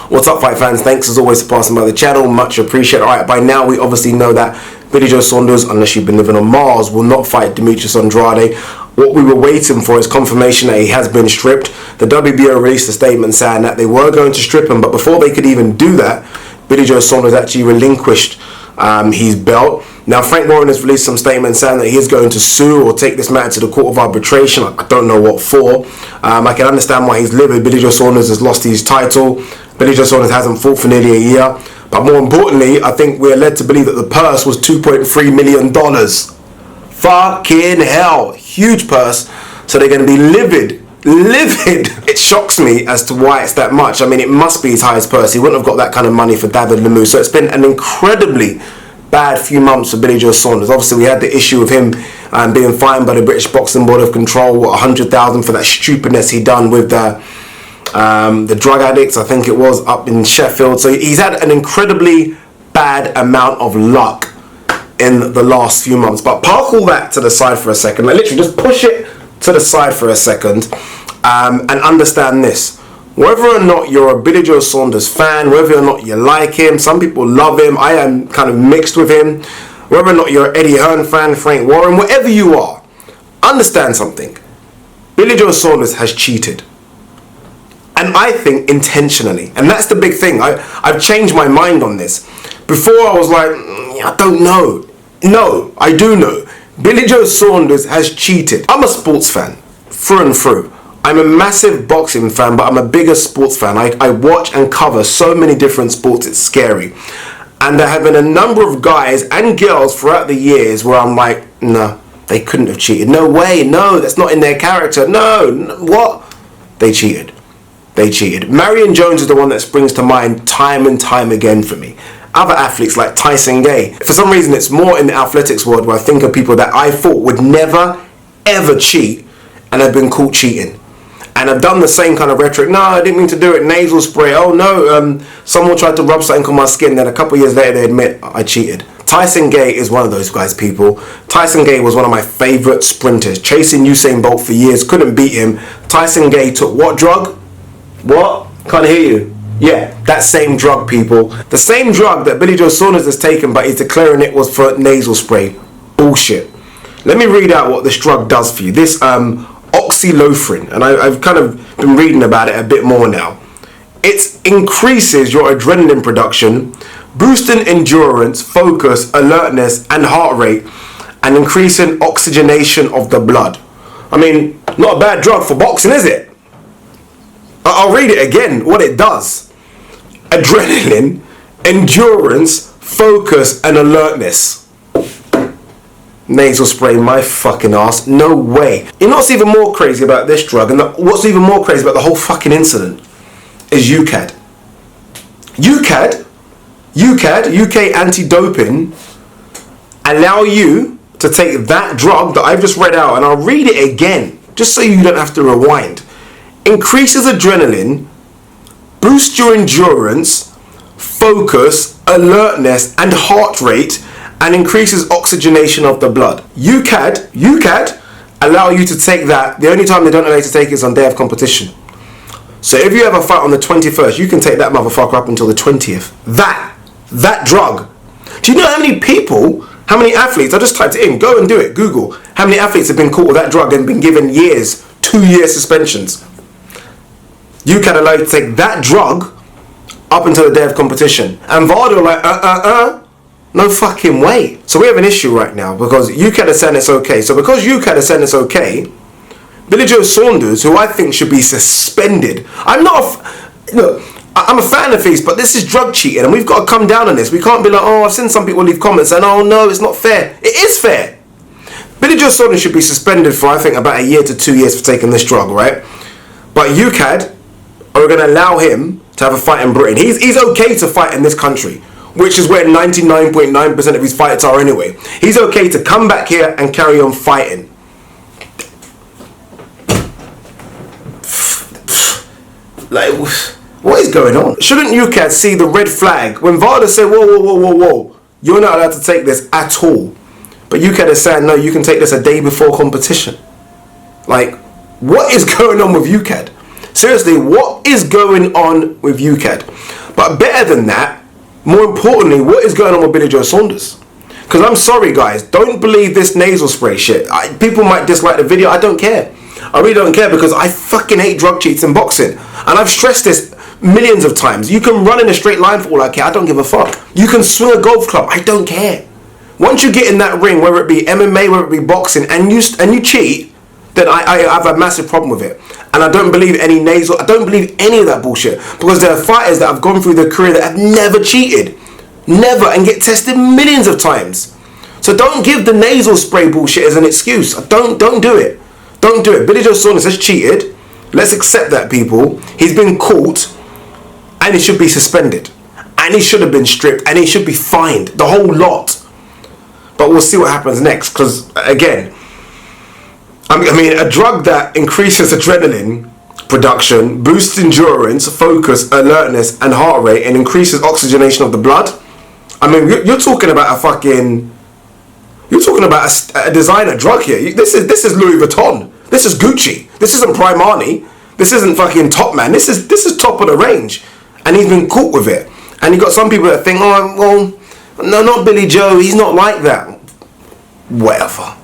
What's up, fight fans? Thanks as always for passing by the channel. Much appreciated. Alright, by now we obviously know that Billy Joe Saunders, unless you've been living on Mars, will not fight Demetrius Andrade. What we were waiting for is confirmation that he has been stripped. The WBO released a statement saying that they were going to strip him, but before they could even do that, Billy Joe Saunders actually relinquished his belt. Now, Frank Warren has released some statements saying that he is going to sue or take this matter to the court of arbitration. I don't know what for. I can understand why he's livid. Billy Joe Saunders has lost his title. Billy Joe Saunders hasn't fought for nearly a year. But more importantly, I think we're led to believe that the purse was $2.3 million. Fucking hell. Huge purse. So they're going to be livid. Livid. It shocks me as to why it's that much. I mean, it must be his highest purse. He wouldn't have got that kind of money for David Lemieux. So it's been an incredibly bad few months for Billy Joe Saunders. Obviously, we had the issue of him being fined by the British Boxing Board of Control, $100,000 for that stupidness he done with the drug addicts, I think it was, up in Sheffield. So he's had an incredibly bad amount of luck in the last few months. But park all that to the side for a second. Like, literally, just push it to the side for a second and understand this. Whether or not you're a Billy Joe Saunders fan, whether or not you like him, some people love him, I am kind of mixed with him. Whether or not you're an Eddie Hearn fan, Frank Warren, whatever you are, understand something. Billy Joe Saunders has cheated. And I think intentionally. And that's the big thing. I've changed my mind on this. Before I was like, I don't know. No, I do know. Billy Joe Saunders has cheated. I'm a sports fan, through and through. I'm a massive boxing fan, but I'm a bigger sports fan. I watch and cover so many different sports, it's scary. And there have been a number of guys and girls throughout the years where I'm like, no, they couldn't have cheated. No way, no, that's not in their character. No, what? They cheated. They cheated. Marion Jones is the one that springs to mind time and time again for me. Other athletes like Tyson Gay. For some reason, it's more in the athletics world where I think of people that I thought would never, ever cheat and have been caught cheating. And I've done the same kind of rhetoric. No, I didn't mean to do it. Nasal spray. Oh no, someone tried to rub something on my skin. Then a couple of years later, they admit I cheated. Tyson Gay is one of those guys, people. Tyson Gay was one of my favorite sprinters. Chasing Usain Bolt for years, couldn't beat him. Tyson Gay took what drug? What? Can't hear you. Yeah, that same drug, people. The same drug that Billy Joe Saunders has taken, but he's declaring it was for nasal spray. Bullshit. Let me read out what this drug does for you. This oxylofrin, and I've kind of been reading about it a bit more now. It increases your adrenaline production, boosting endurance, focus, alertness, and heart rate, and increasing oxygenation of the blood. I mean, not a bad drug for boxing, is it? I'll read it again, what it does. Adrenaline, endurance, focus, and alertness. Nasal spray, my fucking ass. No way. You know what's even more crazy about this drug, and what's even more crazy about the whole fucking incident, is UCAD. UK anti-doping allow you to take that drug that I've just read out, and I'll read it again, just so you don't have to rewind. Increases adrenaline, boosts your endurance, focus, alertness, and heart rate, and increases oxygenation of the blood. UCAD allow you to take that. The only time they don't allow you to take it is on day of competition. So if you have a fight on the 21st, you can take that motherfucker up until the 20th. That drug. Do you know how many people, how many athletes, I just typed it in, go and do it, Google, how many athletes have been caught with that drug and been given years, 2-year suspensions. UCAD allow you to take that drug up until the day of competition. And VADA are like, no fucking way. So we have an issue right now because UCAD is saying it's okay. So because UCAD is saying it's okay, Billy Joe Saunders, who I think should be suspended. I'm a fan of his, but this is drug cheating and we've got to come down on this. We can't be like, oh, I've seen some people leave comments saying, oh no, it's not fair. It is fair. Billy Joe Saunders should be suspended for, I think, about 1 year to 2 years for taking this drug, right? But UCAD are going to allow him to have a fight in Britain. He's okay to fight in this country, which is where 99.9% of his fights are anyway. He's okay to come back here and carry on fighting. Like, what is going on? Shouldn't UCAD see the red flag when VADA said, whoa, you're not allowed to take this at all. But UCAD is saying, no, you can take this a day before competition. Like, what is going on with UCAD? Seriously, what is going on with UCAD? But better than that, more importantly, what is going on with Billy Joe Saunders? Because I'm sorry, guys, don't believe this nasal spray shit. People might dislike the video. I don't care. I really don't care, because I fucking hate drug cheats in boxing. And I've stressed this millions of times. You can run in a straight line for all I care. I don't give a fuck. You can swing a golf club. I don't care. Once you get in that ring, whether it be MMA, whether it be boxing, and you cheat, then I have a massive problem with it. And I don't believe any nasal, I don't believe any of that bullshit. Because there are fighters that have gone through their career that have never cheated. Never, and get tested millions of times. So don't give the nasal spray bullshit as an excuse. Don't do it. Don't do it. Billy Joe Saunders has cheated. Let's accept that, people. He's been caught, and he should be suspended. And he should have been stripped, and he should be fined. The whole lot. But we'll see what happens next. Because, again, I mean, a drug that increases adrenaline production, boosts endurance, focus, alertness, and heart rate, and increases oxygenation of the blood. I mean, you're talking about a fucking... You're talking about a designer drug here. This is Louis Vuitton. This is Gucci. This isn't Primani. This isn't fucking Top Man. This is top of the range. And he's been caught with it. And you got some people that think, oh, well, no, not Billy Joe. He's not like that. Whatever.